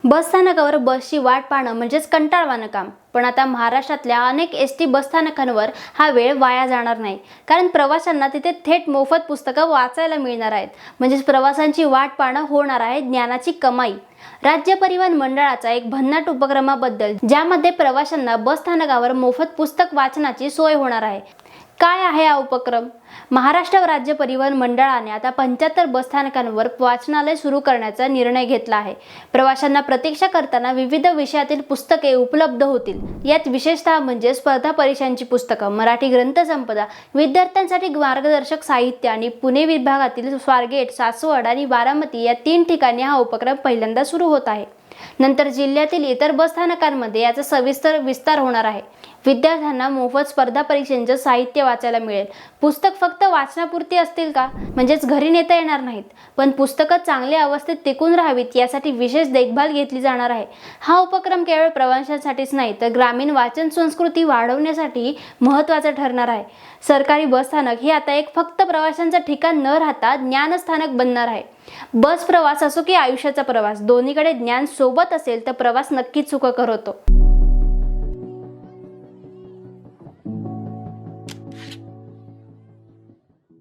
बसस्थानकावर बसची वाट पाहणं म्हणजेच कंटाळवाणं काम. पण आता महाराष्ट्रातल्या अनेक एसटी बसस्थानकांवर हा वेळ वाया जाणार नाही, कारण प्रवाशांना तिथे थेट मोफत पुस्तकं वाचायला मिळणार आहेत. म्हणजेच प्रवासांची वाट पाहणं होणार आहे ज्ञानाची कमाई. राज्य परिवहन मंडळाचा एक भन्नाट उपक्रमाबद्दल, ज्यामध्ये प्रवाशांना बसस्थानकावर मोफत पुस्तक वाचनाची सोय होणार आहे. काय आहे हा उपक्रम? महाराष्ट्र राज्य परिवहन मंडळाने आता 75 बसस्थानकांवर वाचनालय सुरू करण्याचा निर्णय घेतला आहे. प्रवाशांना प्रतीक्षा करताना विविध विषयातील पुस्तके उपलब्ध होतील. यात विशेषतः म्हणजे स्पर्धा परीक्षांची पुस्तकं, मराठी ग्रंथसंपदा, विद्यार्थ्यांसाठी मार्गदर्शक साहित्य आणि पुणे विभागातील स्वारगेट, सासवड आणि बारामती या 3 ठिकाणी हा उपक्रम पहिल्यांदा सुरू होत आहे. नंतर जिल्ह्यातील इतर बसस्थानकांमध्ये याचा सविस्तर विस्तार होणार आहे. विद्यार्थ्यांना मोफत स्पर्धा परीक्षांचे साहित्य वाचायला मिळेल. पुस्तक फक्त वाचनापुरती असतील का? म्हणजेच घरी नेता येणार नाहीत, पण पुस्तकं चांगल्या अवस्थेत टिकून राहावीत यासाठी विशेष देखभाल घेतली जाणार आहे. हा उपक्रम केवळ प्रवाशांसाठीच नाही, तर ग्रामीण वाचन संस्कृती वाढवण्यासाठी महत्त्वाचा ठरणार आहे. सरकारी बसस्थानक हे आता एक फक्त प्रवाशांचं ठिकाण न राहता ज्ञानस्थानक बनणार आहे. बस प्रवास असो की आयुष्याचा प्रवास, दोन्हीकडे ज्ञान सोबत असेल तर प्रवास नक्कीच सुखकर होतो.